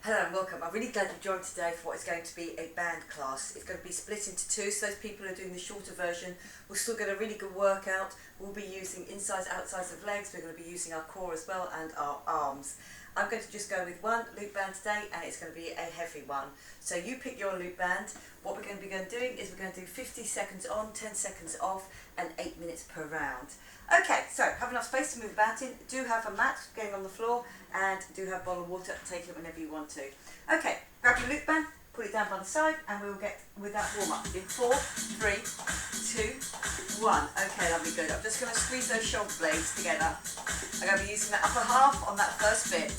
Hello and welcome. I'm really glad you joined today for what is going to be a band class. It's going to be split into two, so those people who are doing the shorter version will still get a really good workout. We'll be using insides, outsides of legs, we're going to be using our core as well and our arms. I'm going to just go with one loop band today, and it's going to be a heavy one. So you pick your loop band. What we're going to be doing is we're going to do 50 seconds on, 10 seconds off, and 8 minutes per round. Okay, so have enough space to move about in. Do have a mat going on the floor, and do have a bottle of water. Take it whenever you want to. Okay, grab your loop band, put it down by the side, and we'll get with that warm up in 4, 3, 2, 1. Okay, lovely, good. I'm just going to squeeze those shoulder blades together. I'm going to be using the upper half on that first bit,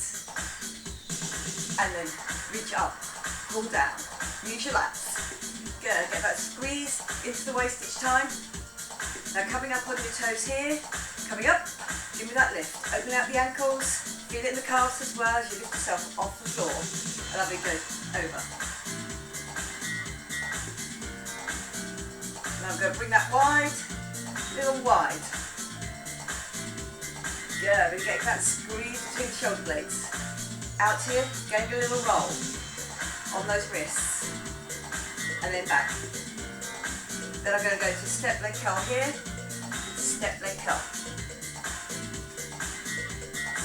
and then reach up, pull down, use your lats. Good, get that squeeze into the waist each time. Now coming up on your toes here, coming up, give me that lift. Open out the ankles, feel it in the calves as well as you lift yourself off the floor. Lovely, good, over. Now I'm going to bring that wide, little wide. Good, we're getting that squeeze between the shoulder blades. Out here, getting a little roll on those wrists. And then back. Then I'm going to go to step leg curl here, step leg curl.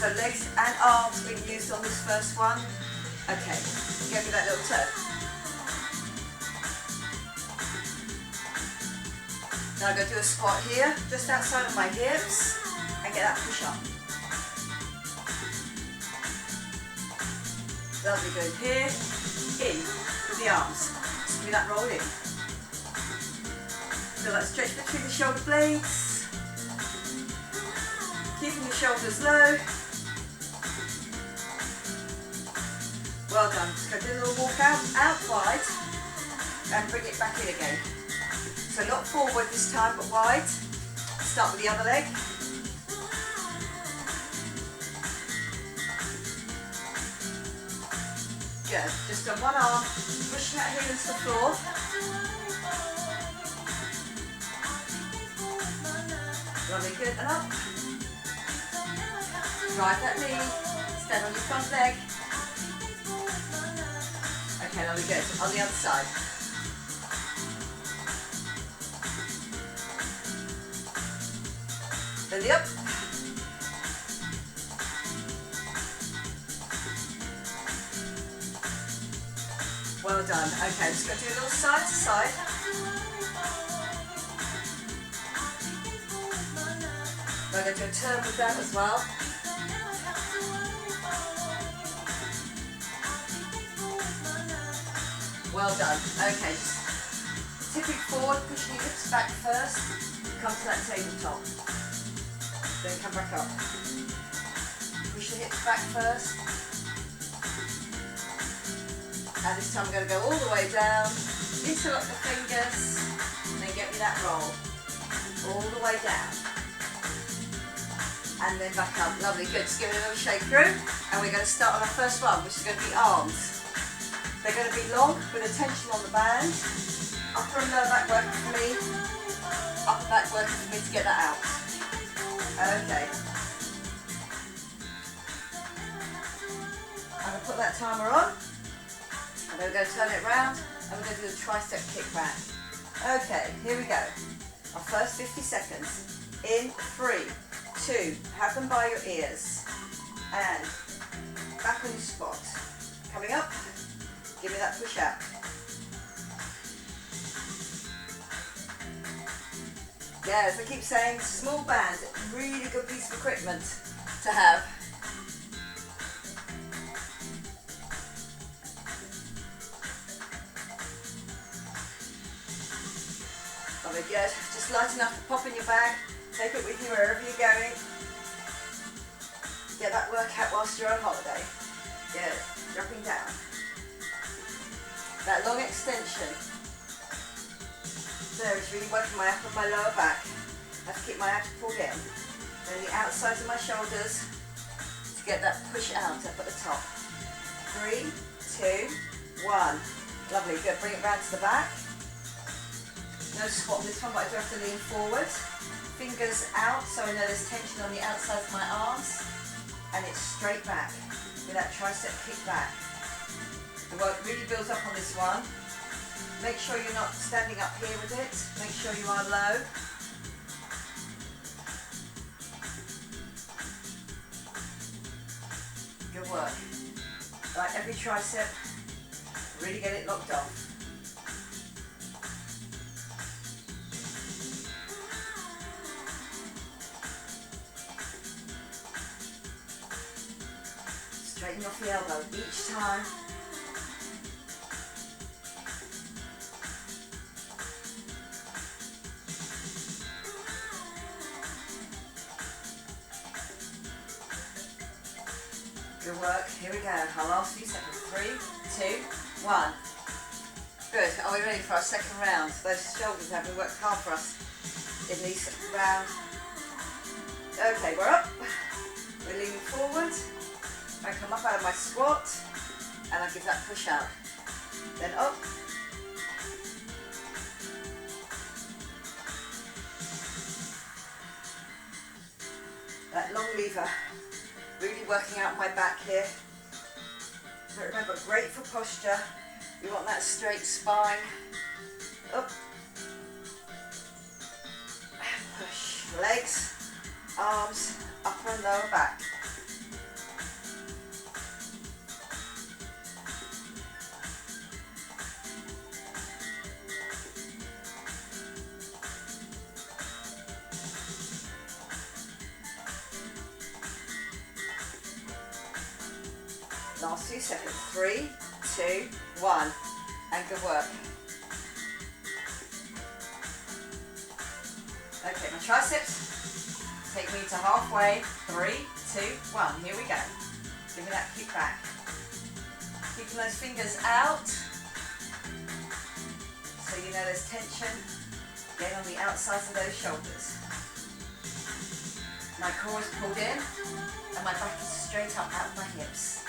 So legs and arms being used on this first one. Okay, give me that little turn. Now I'm going to do a squat here, just outside of my hips, and get that push up. Lovely, good. Here, in with the arms. Just give me that roll in. Feel that stretch between the shoulder blades. Keeping the shoulders low. Well done. Just go do a little walk out wide, and bring it back in again. So not forward this time, but wide. Start with the other leg. Good. Just on one arm, pushing that heel into the floor. Lovely, good, and up. Drive that knee, stand on your front leg. Okay, lovely, good. On the other side. Then the up. Well done. Okay, just going to do a little side to side. I'm going to do a turn with that as well. Well done. Okay, just tipping forward, pushing your hips back first. Come to that tabletop. Then come back up. Push the hips back first. And this time I'm going to go all the way down, interlock the fingers, and then get me that roll. All the way down. And then back up. Lovely, good. Just give it a little shake through. And we're going to start on our first one, which is going to be arms. They're going to be long with a tension on the band. Upper and lower back working for me. Upper back working for me to get that out. Okay. I'm going to put that timer on. And then we're going to turn it around, and we're going to do a tricep kick back. Okay, here we go. Our first 50 seconds. In 3, 2, have them by your ears. And back on your spot. Coming up, give me that push out. Yeah, as I keep saying, small band, really good piece of equipment to have. Lovely, good. Just light enough to pop in your bag. Take it with you wherever you're going. Get that workout whilst you're on holiday. Good. Dropping down. That long extension. There, it's really working my upper and my lower back. I have to keep my abs pulled in. Then the outsides of my shoulders to get that push out up at the top. 3, 2, 1. Lovely, good. Bring it round to the back. No squat this one, but I do have to lean forward. Fingers out, so I know there's tension on the outside of my arms. And it's straight back with that tricep kick back. The work really builds up on this one. Make sure you're not standing up here with it. Make sure you are low. Good work. Like every tricep, really get it locked off. Straighten off the elbow each time. Good work. Here we go. Our last few seconds. 3, 2, 1. Good. Are we ready for our second round? Those shoulders have been worked hard for us in these rounds. Okay, we're up. We're leaning forward. I come up out of my squat and I give that push out. Then up. That long lever. Really working out my back here. But remember, great for posture. We want that straight spine. Up. And push. Legs, arms, upper and lower back. Last few seconds. 3, 2, 1. And good work. Okay, my triceps take me to halfway. 3, 2, 1. Here we go. Give me that kick back. Keeping those fingers out. So you know there's tension. Get on the outsides of those shoulders. My core is pulled in and my back is straight up out of my hips.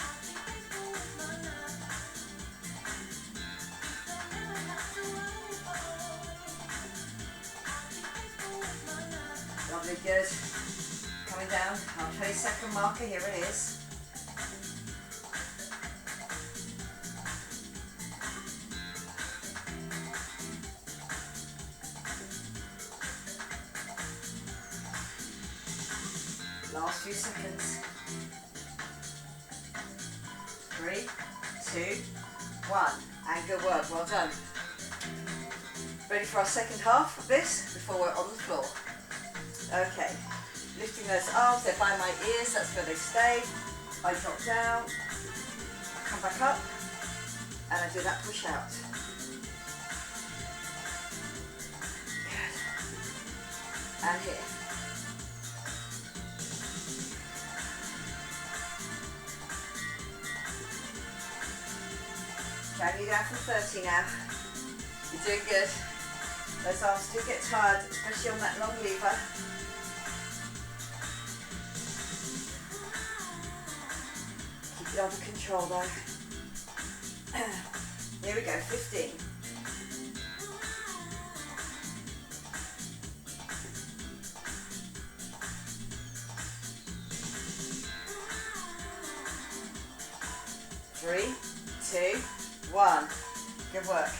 Lovely, good. Coming down, our 20-second marker, here it is. Last few seconds. 3, 2, 1. And good work, well done. Ready for our second half of this before we're on the floor. Okay, lifting those arms, they're by my ears, that's where they stay. I drop down, come back up, and I do that push out. Good. And here. Drag you down from 30 now. You're doing good. Those arms do get tired, especially on that long lever. Keep it under control though. Here we go, 15. Three, 2, 1. Good work.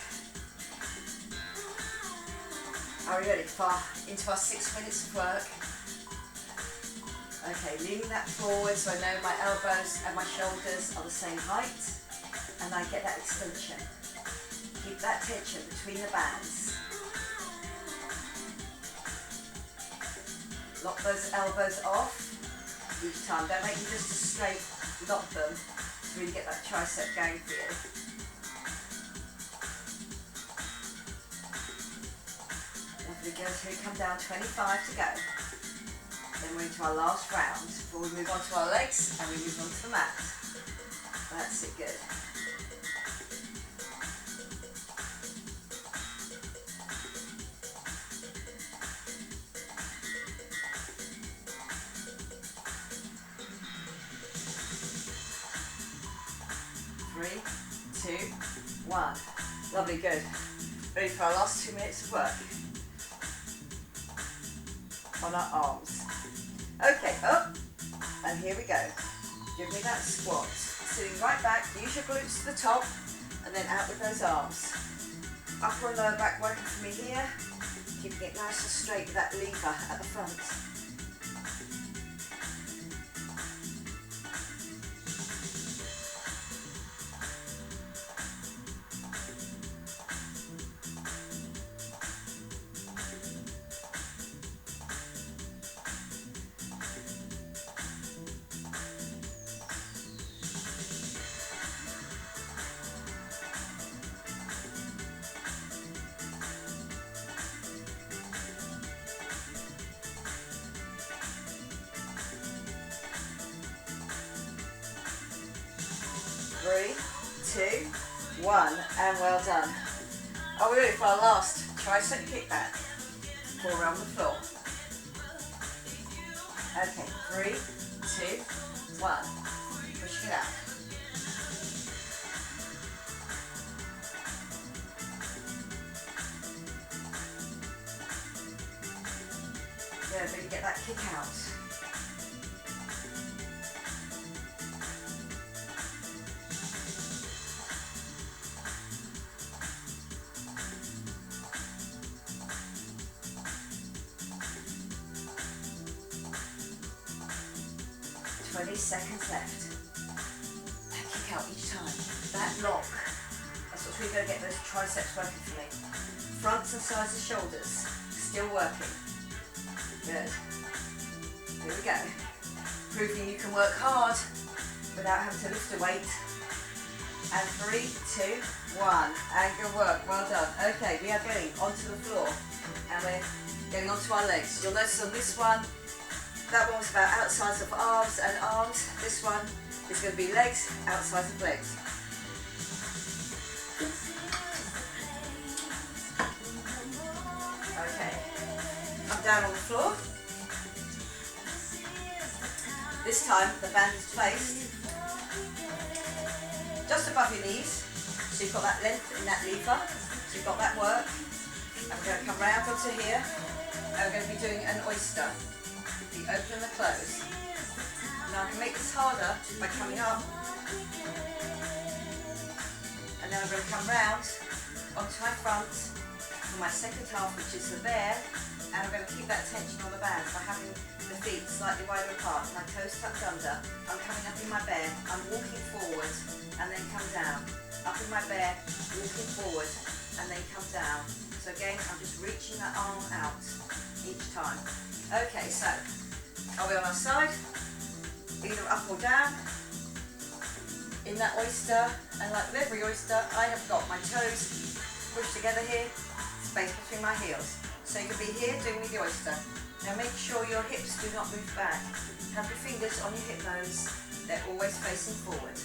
Are we ready for into our 6 minutes of work? Okay, leaning that forward so I know my elbows and my shoulders are the same height and I get that extension. Keep that tension between the bands. Lock those elbows off each time. Don't make them just a straight lock them to really get that tricep going for you. Lovely, good. Here we come down, 25 to go. Then we're into our last round before we move on to our legs and we move on to the mat. That's it, good. Three, 2, 1. Lovely, good. Ready for our last 2 minutes of work. On our arms. Okay, up, and here we go. Give me that squat. sitting right back, use your glutes to the top, and then out with those arms. Upper and lower back working for me here, keeping it nice and straight with that lever at the front. Three, two, one, and well done. Are we ready for our last tricep kickback? 4 around the floor. Okay, 3, 2, 1. Pushing it out. Good, really get that kick out. 20 seconds left. And kick out each time. That lock. That's what's really going to get those triceps working for me. Fronts and sides of shoulders. Still working. Good. Here we go. Proving you can work hard without having to lift a weight. And 3, 2, 1. And good work. Well done. Okay, we are getting onto the floor. And we're getting onto our legs. You'll notice on this one, that one was about outsides of arms and arms. This one is going to be legs, outsides of legs. Okay, I'm down on the floor. This time the band is placed just above your knees. So you've got that length in that lever. So you've got that work. And we're going to come round onto here. And we're going to be doing an oyster. The open and the close. Now I can make this harder by coming up, and then I'm going to come round onto my front for my second half, which is the bear, and I'm going to keep that tension on the band by having the feet slightly wider apart, my toes tucked under. I'm coming up in my bear, I'm walking forward and then come down. Up in my bear, walking forward and then come down. So again, I'm just reaching that arm out each time. Okay, so are we on our side? Either up or down. In that oyster, and like with every oyster, I have got my toes pushed together here, space between my heels. So you can be here doing with the oyster. Now make sure your hips do not move back. Have your fingers on your hip bones. They're always facing forward.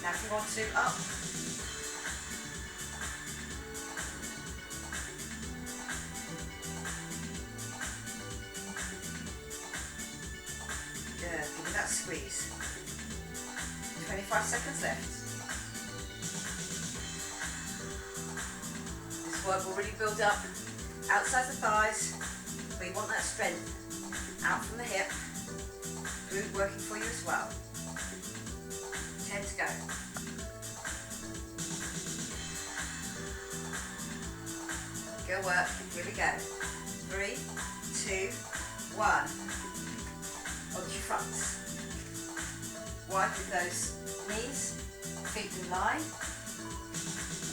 Now if you want to, up. Good, give me that squeeze. 25 seconds left. This work will really build up outside the thighs, but you want that strength out from the hip. Glute working for you as well. 10 to go. Good work, here we go. 3, 2, 1. Onto your fronts. Wide with those knees, feet in line.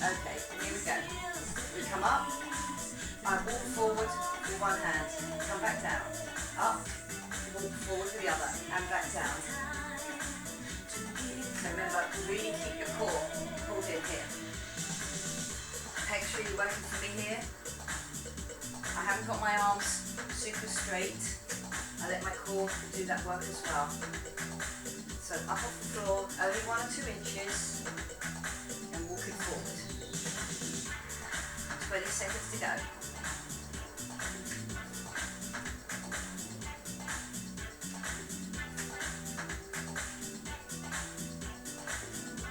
Okay, here we go. We come up, I walk forward with one hand, come back down. Up, walk forward with the other, and back down. So remember, really keep your core pulled in here. Pecs really working for me here. I haven't got my arms super straight. I let my core do that work as well. So up off the floor, only 1 or 2 inches, and walking forward. 20 seconds to go.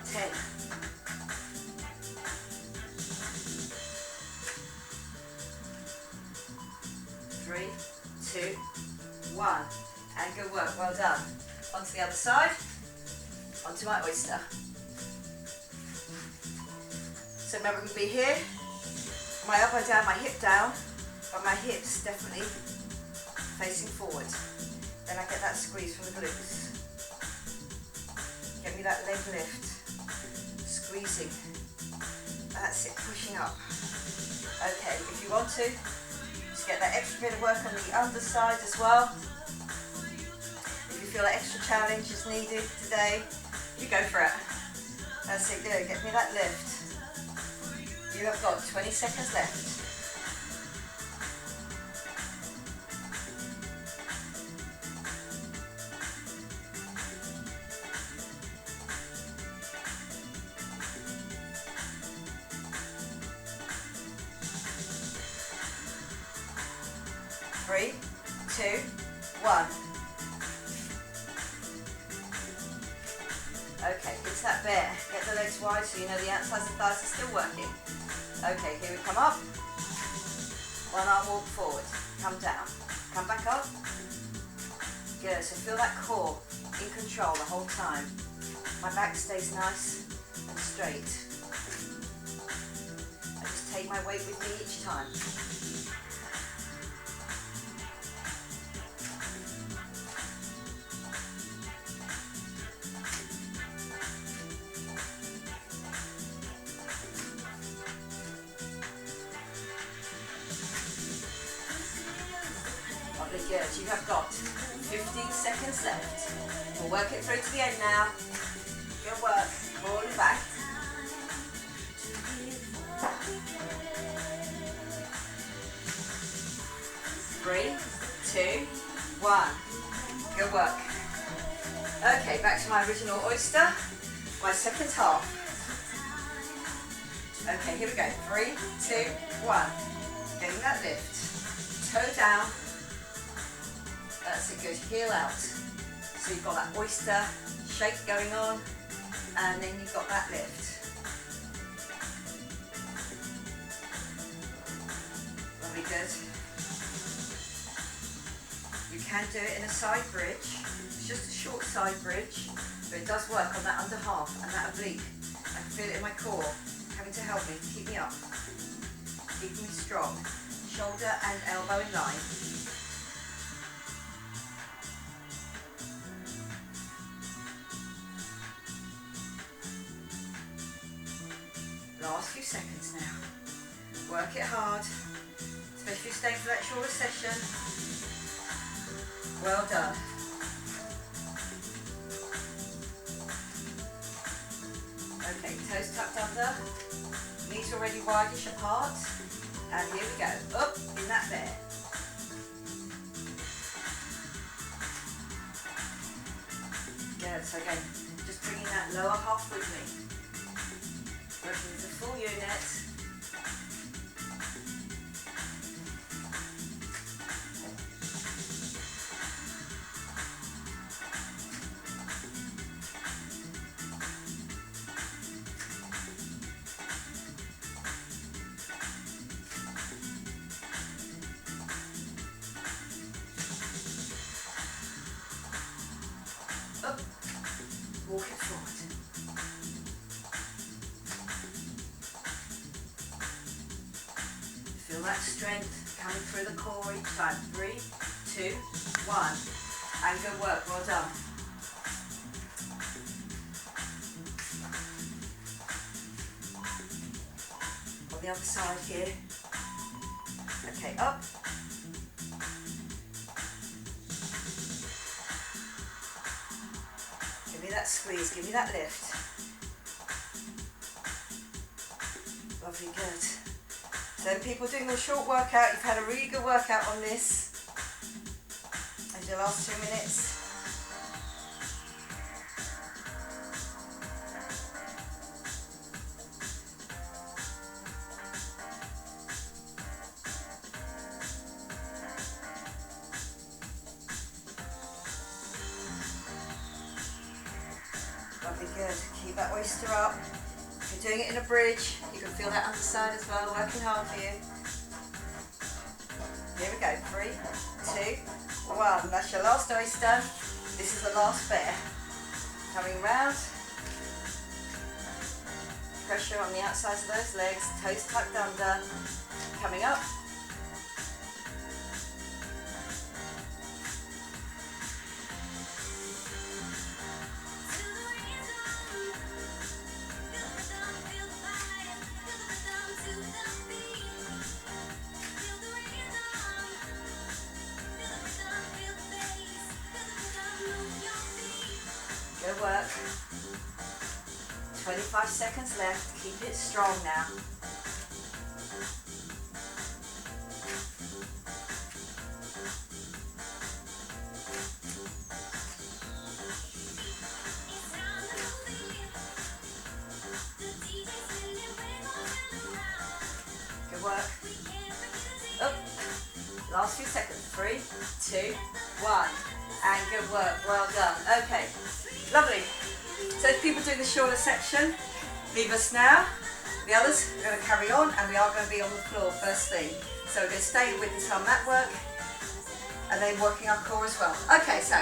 10. 3, 2, 1. And good work, well done. onto the other side, onto my oyster. So remember to be here, my elbow down, my hip down, but my hips definitely facing forward. Then I get that squeeze from the glutes. Get me that leg lift, squeezing. That's it, pushing up. Okay, if you want to, just get that extra bit of work on the underside as well. If you feel that extra challenge is needed today, you go for it. That's it, good. Get me that lift. You have got 20 seconds left. Three, two, one. Okay, into that bear. Get the legs wide so you know the outsides of the thighs are still working. Okay, here we come up. One arm walk forward. Come down. Come back up. Good, so feel that core in control the whole time. My back stays nice and straight. I just take my weight with me each time. Good, you have got 15 seconds left. We'll work it through to the end now. Good work, falling back. 3, 2, 1. Good work. Okay, back to my original oyster, my second half. Okay, here we go. 3, 2, 1. Getting that lift. Toe down. That's a good heel out. So you've got that oyster shake going on, and then you've got that lift. Very good. You can do it in a side bridge. It's just a short side bridge, but it does work on that under half and that oblique. I can feel it in my core, having to help me, keep me up, keep me strong. Shoulder and elbow in line. Last few seconds now. Work it hard, especially if you're staying for that shorter session. Well done. Okay, toes tucked under, knees already wideish apart, and here we go, up in that bear. Good, so again, just bringing that lower half with me. Working the full unit. Up, walk it forward. Feel that strength coming through the core each time. 3, 2, 1. And good work, well done. On the other side here. Okay, up. Give me that squeeze, give me that lift. Lovely, good. So people doing a short workout, you've had a really good workout on this. And your last 2 minutes. Lovely, good. Keep that oyster up. If you're doing it in a bridge, you can feel that underside as well, working hard for you. Here we go, 3, 2, 1. That's your last oyster. This is the last bear. Coming round. Pressure on the outsides of those legs, toes tucked under. Coming up. Good work. 25 seconds left. Keep it strong now. Good work. Up. Last few seconds. 3, 2, 1. And good work. Well done. Okay. Lovely. So if people doing the shoulder section, leave us now. The others are going to carry on, and we are going to be on the floor first thing. So we're going to stay with this arm mat work and then working our core as well. Okay, so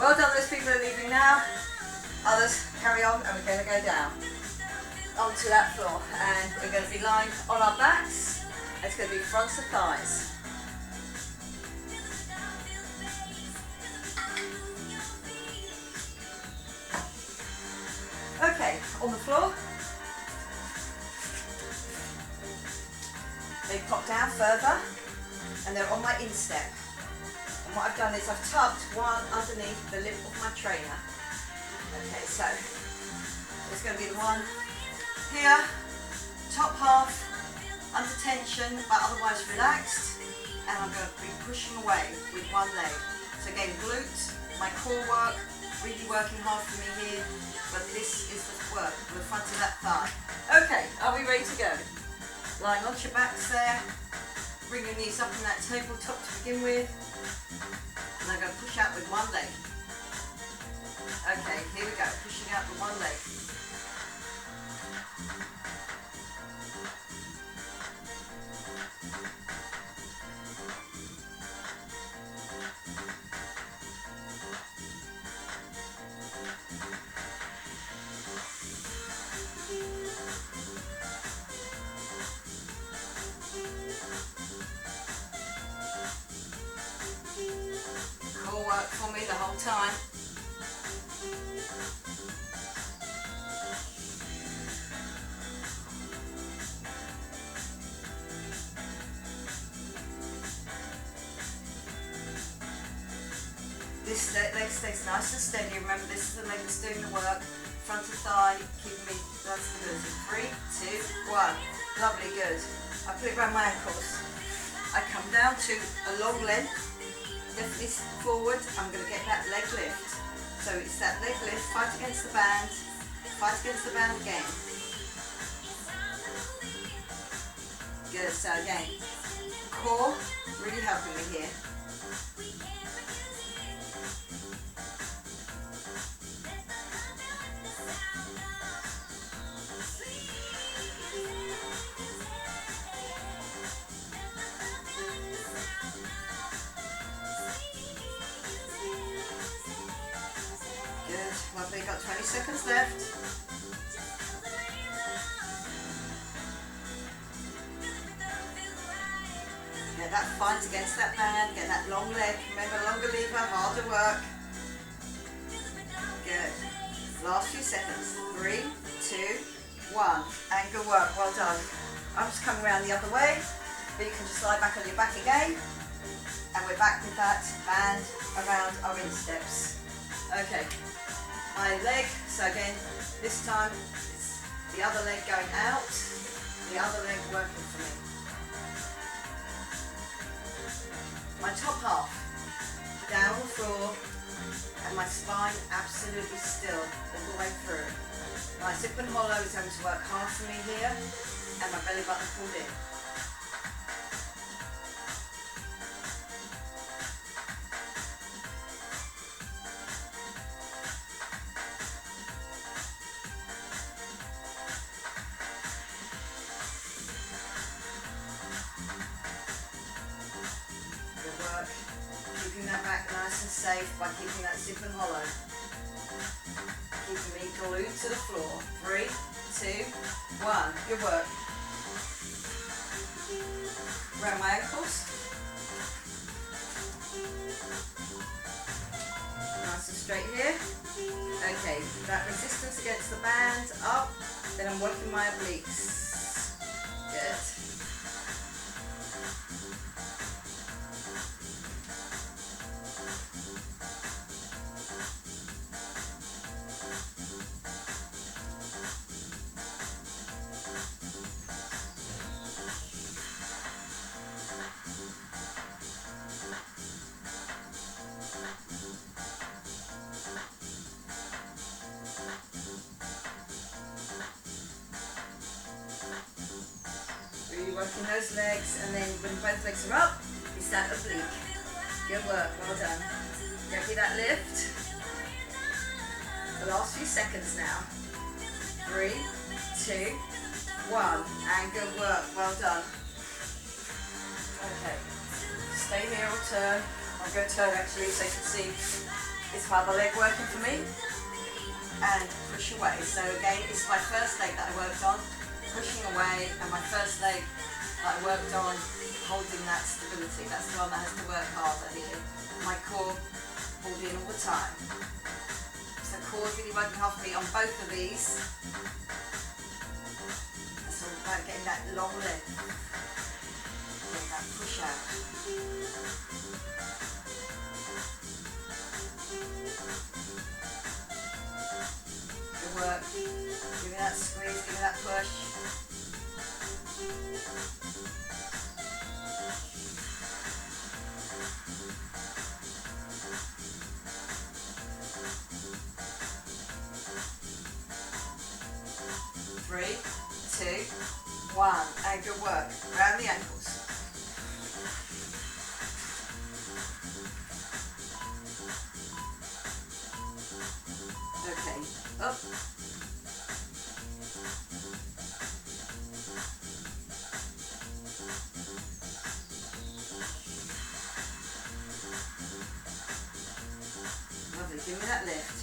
well done those people who are leaving now. Others carry on, and we're going to go down onto that floor, and we're going to be lying on our backs. It's going to be fronts of thighs. Okay, on the floor. They pop down further, and they're on my instep. And what I've done is I've tucked one underneath the lip of my trainer. Okay, so it's going to be the one here, top half, under tension, but otherwise relaxed. And I'm going to be pushing away with one leg. So again, glutes, my core work, really working hard for me here. But this is the work, the front of that thigh. Okay, are we ready to go? Lying onto your backs there. Bring your knees up on that tabletop to begin with. And I'm going to push out with one leg. Okay, here we go. Pushing out with one leg. Core work for me the whole time. This leg stays nice and steady. Remember, this is the leg that's doing the work. Front of thigh, keeping me that stability. 3, 2, 1. Lovely, good. I put it around my ankles. I come down to a long length. Definitely forward. I'm going to get that leg lift. So it's that leg lift. Fight against the band. Fight against the band again. Good. So again, core really helping me here. Lovely, got 20 seconds left. Get that fight against that band, get that long leg. Remember, longer lever, harder work. Good. Last few seconds. 3, 2, 1. And good work, well done. I'm just coming around the other way, but you can just lie back on your back again. And we're back with that band around our insteps. Okay. My leg, so again, this time it's the other leg going out, the other leg working for me. My top half, down on the floor, and my spine absolutely still all the way through. My hip and hollow is going to work hard for me here, and my belly button pulled in. Keeping that back nice and safe by keeping that zip and hollow. Keeping me glued to the floor. 3, 2, 1. Good work. Around my ankles. Nice and straight here. Okay, that resistance against the band up. Then I'm working my obliques. Good. Working those legs, and then when both legs are up, it's that oblique. Good work, well done. Give me that lift. The last few seconds now. 3, 2, 1, and good work, well done. Okay, stay here or turn. I'm going to turn actually so you can see it's my other leg working for me. And push away. So again, it's my first leg that I worked on. Pushing away, and my first leg that I worked on holding that stability. That's the one that has to work harder here. My core holding all the time. So core really working hard for me on both of these. It's all about getting that long leg. Getting that push out. Good work. Give me that squeeze, give me that push. Three, 2, 1, and good work. Round the ankles. Okay, up. Lovely, give me that lift.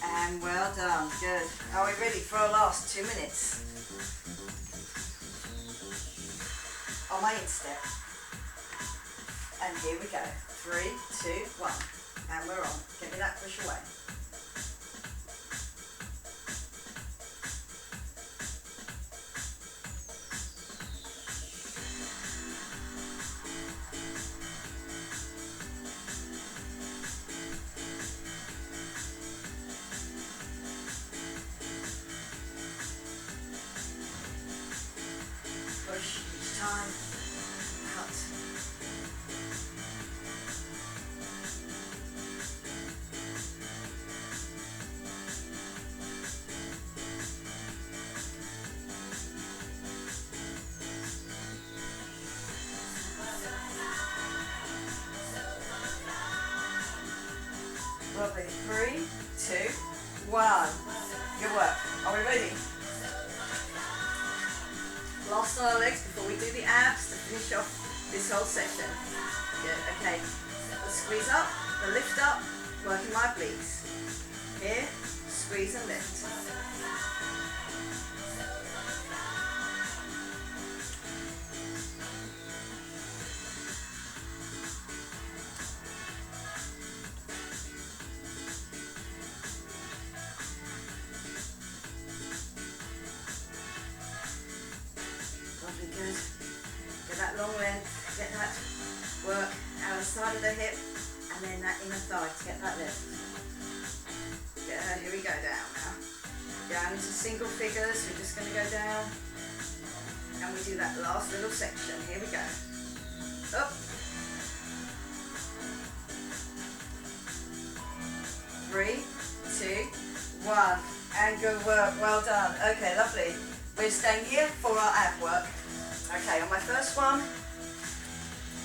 And well done, good. Are we ready for our last 2 minutes? On my instep. And here we go. 3, 2, 1. And we're on. Give me that push away. Push each time, out. Lovely, 3, 2, 1. Good work. Are we ready? Last on our legs before we do the abs to finish off this whole session. Good, okay. The squeeze up, the lift up, working my obliques. Here, squeeze and lift. Lovely, good. Get that long length, get that work out the side of the hip, and then that inner thigh to get that lift. Yeah, here we go down now. Down into single figures, we're just going to go down, and we do that last little section. Here we go. Up. 3, 2, 1. And good work. Well done. Okay, lovely. We're staying here for our ab work. Okay, on my first one,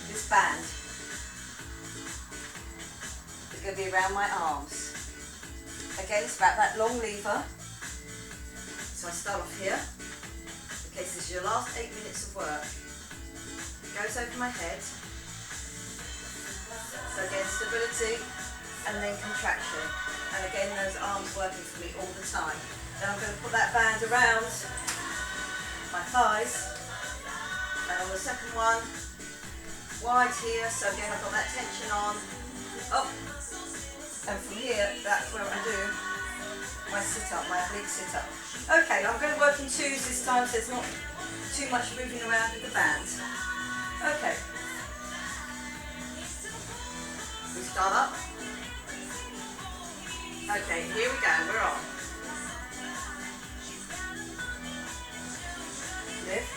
this band is going to be around my arms. Again, it's about that long lever. So I start off here. Okay, so this is your last 8 minutes of work. Goes over my head. So again, stability and then contraction. And again, those arms working for me all the time. Then I'm going to put that band around my thighs. And on the second one, wide here. So again, I've got that tension on. Up. And from here, that's where I do my sit-up, my oblique sit-up. Okay, I'm going to work in twos this time, so there's not too much moving around with the band. Okay. We start up. Okay, here we go, we're on. Lift.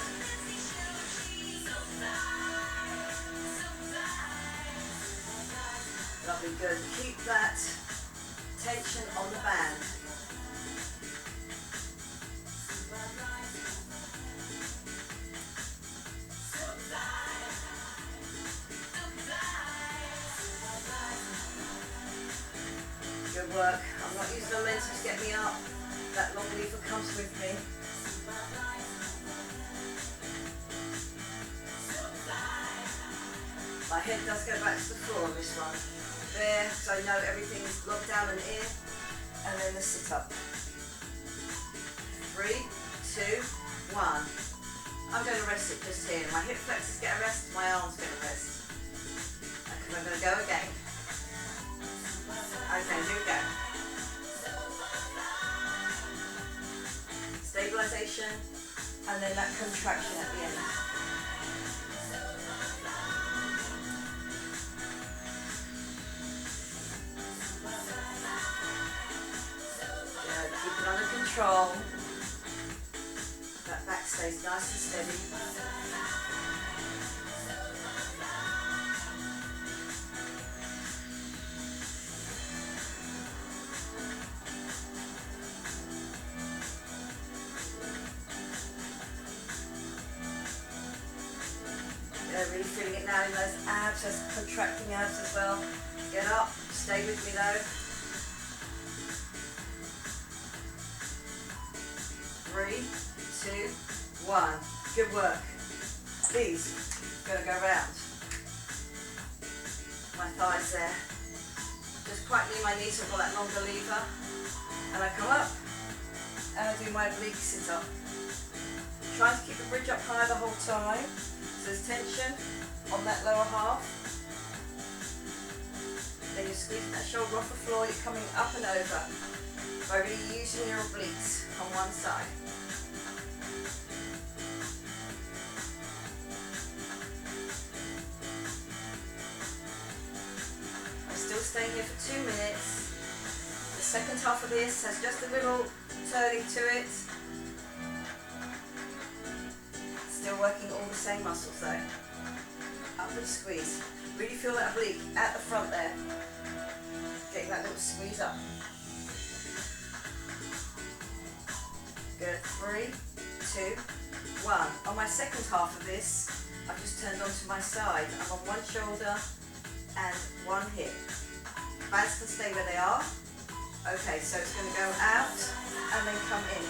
Lovely, good. Keep that tension on the band. Good work. I'm not using the momentum to get me up. That long lever comes with me. My head does go back to the floor on this one. There, so I know everything is locked down and in. And then the sit up. 3, 2, 1. I'm going to rest it just here. My hip flexors get a rest, my arms get a rest. Okay, I'm going to go again. Okay, here we go. Stabilisation, and then that contraction at the end. Good, keep it under control. That back stays nice and steady. Really feeling it now in those abs, those contracting abs as well. Get up, stay with me though. 3, 2, 1. Good work. These going to go round. My thighs there. Just quite near my knees, so I've got that longer lever. And I come up and I do my oblique sit up. Trying to keep the bridge up high the whole time. There's tension on that lower half. Then you're squeezing that shoulder off the floor, you're coming up and over by really using your obliques on one side. I'm still staying here for 2 minutes. The second half of this has just a little turning to it. Still working all the same muscles though. Upward squeeze. Really feel that oblique at the front there. Getting that little squeeze up. Good. 3, 2, 1. On my second half of this, I've just turned onto my side. I'm on one shoulder and one hip. Bands can stay where they are. Okay, so it's going to go out and then come in.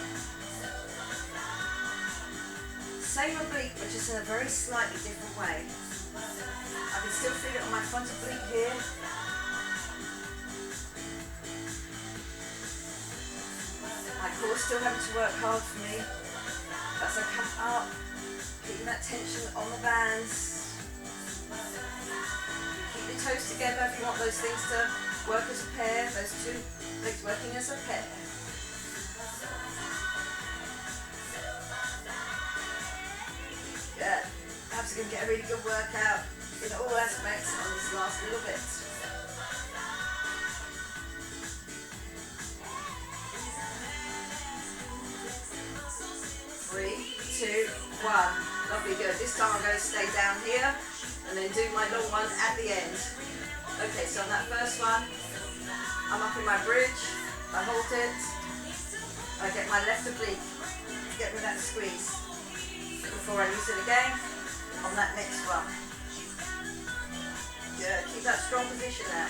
Same oblique, but just in a very slightly different way. I can still feel it on my front oblique here. My core's still having to work hard for me. As I come up, keeping that tension on the bands. Keep your toes together if you want those things to work as a pair, those two legs working as a pair. Good. Abs are going to get a really good workout in all aspects on this last little bit. 3, 2, 1. Lovely, good. This time I'm going to stay down here and and then do my long one at the end. Okay, so on that first one, I'm up in my bridge, I hold it, I get my left oblique to get me that squeeze before I use it again on that next one. Yeah, keep that strong position now.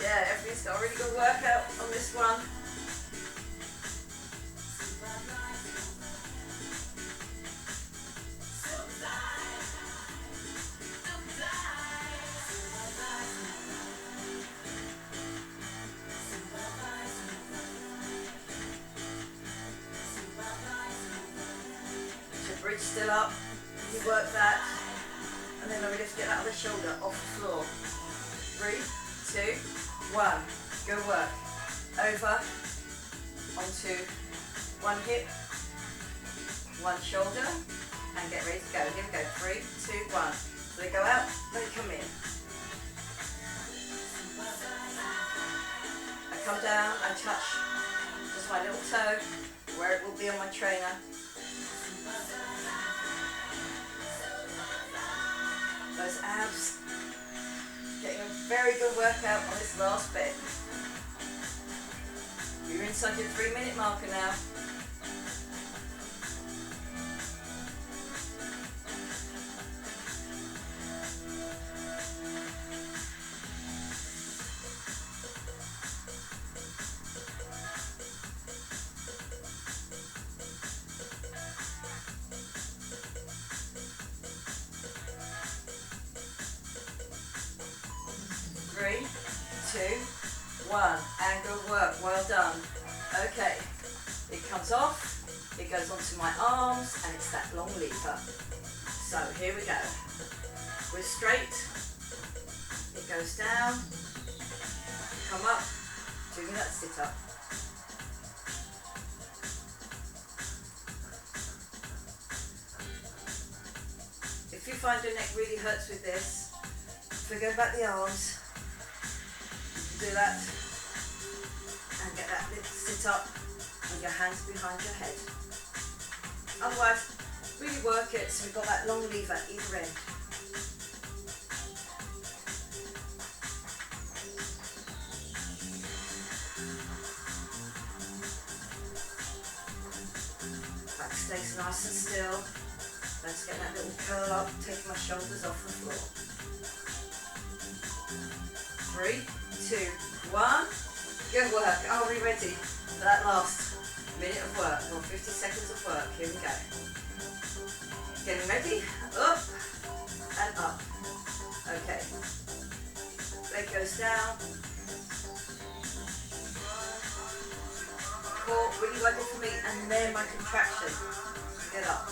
Yeah, everybody's got a really good workout on this one. Your bridge still up, you work that, and then we lift get that other shoulder off the floor. 3, 2, 1, go work, over, onto one hip, one shoulder, and get ready to go. Here we go, 3, 2, 1. So they go out, they come in. I come down, I touch just my little toe, where it will be on my trainer. Those abs, getting a very good workout on this last bit. You're inside your 3-minute marker now. Three, 2, 1, and good work, well done. Okay, it comes off, it goes onto my arms, and it's that long lever. So here we go. We're straight, it goes down, come up, doing that sit up. If you find your neck really hurts with this, forget about the arms. Do that and get that little sit up with your hands behind your head. Otherwise, really work it so we've got that long lever either end. Back stays nice and still. Let's get that little curl up, take my shoulders off the floor. 3, 2, 1, good work. Are we ready for that last minute of work, or 50 seconds of work? Here we go. Getting ready, up and up. Okay, leg goes down. Core really working for me, and then my contraction. Get up.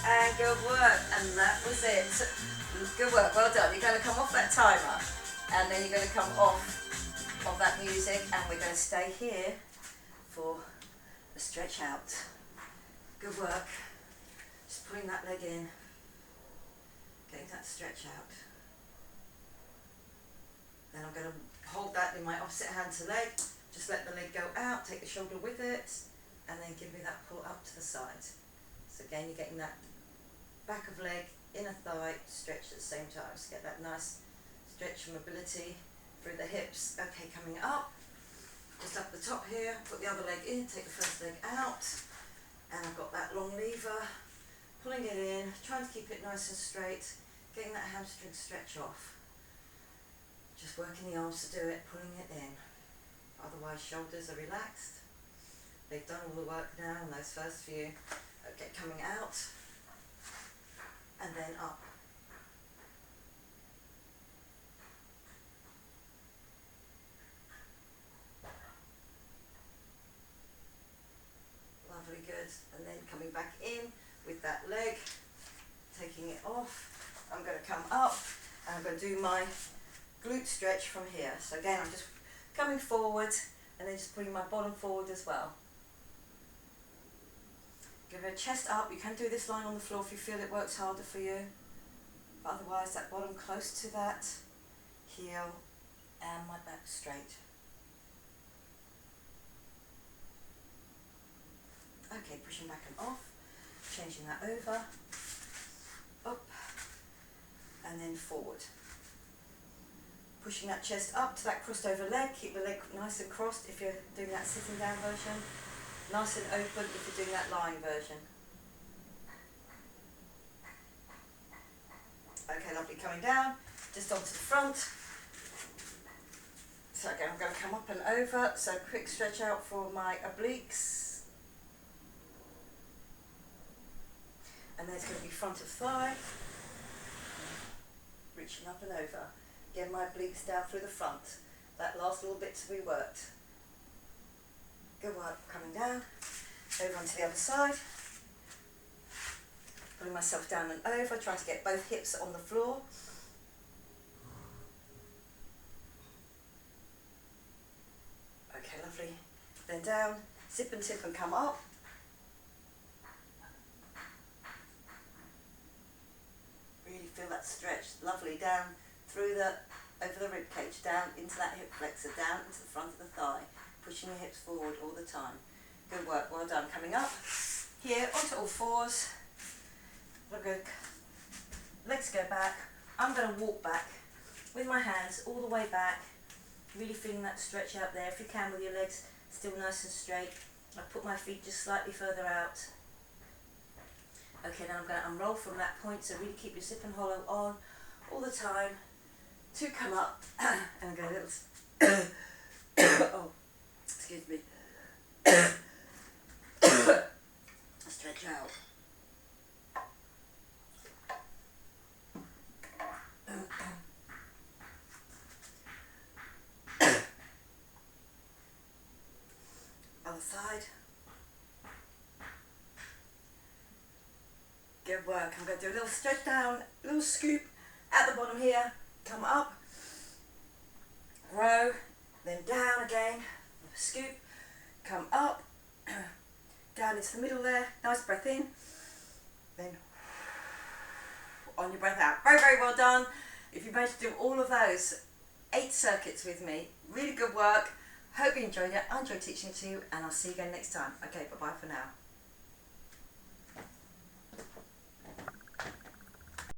And good work, and that was it. Good work, well done. You're going to come off that timer, and then you're going to come off of that music, and we're going to stay here for the stretch out. Good work. Just pulling that leg in, getting that stretch out. Then I'm going to hold that in my opposite hand to leg, just let the leg go out, take the shoulder with it, and then give me that pull up to the side. So again, you're getting that back of leg, inner thigh stretch at the same time. So get that nice stretch and mobility through the hips. Okay, coming up, just up the top here, put the other leg in, take the first leg out, and I've got that long lever, pulling it in, trying to keep it nice and straight, getting that hamstring stretch off. Just working the arms to do it, pulling it in. Otherwise, shoulders are relaxed. They've done all the work now in those first few. Okay, coming out, and then up. going to do my glute stretch from here. So again, I'm just coming forward and then just putting my bottom forward as well. Give your chest up. You can do this lying on the floor if you feel it works harder for you. But otherwise, that bottom close to that heel and my back straight. Okay, pushing back and off, changing that over, up, and then forward. Pushing that chest up to that crossed over leg, keep the leg nice and crossed if you're doing that sitting down version, nice and open if you're doing that lying version. Okay, lovely, coming down, just onto the front. So again, I'm going to come up and over, so quick stretch out for my obliques. And then it's going to be front of thigh, reaching up and over. Again, my obliques down through the front. That last little bit to be worked. Good work, coming down, over onto the other side. Pulling myself down and over, trying to get both hips on the floor. Okay, lovely. Then down, zip and tip and come up. Really feel that stretch, lovely, down through the, over the rib cage, down into that hip flexor, down into the front of the thigh, pushing your hips forward all the time. Good work, well done. Coming up, here, onto all fours. Look good. Legs go back. I'm going to walk back with my hands all the way back, really feeling that stretch out there. If you can, with your legs still nice and straight. I put my feet just slightly further out. Okay, now I'm going to unroll from that point, so really keep your zip and hollow on all the time to come up and go a little, oh, excuse me, stretch out. Other side. Good work. I'm going to do a little stretch down, a little scoop at the bottom here, come up, grow, then down again, scoop, come up, down into the middle there, nice breath in, then on your breath out. Very, very well done. If you managed to do all of those 8 circuits with me, really good work. Hope you enjoyed it. I enjoyed teaching it to you, and I'll see you again next time. Okay, bye-bye for now.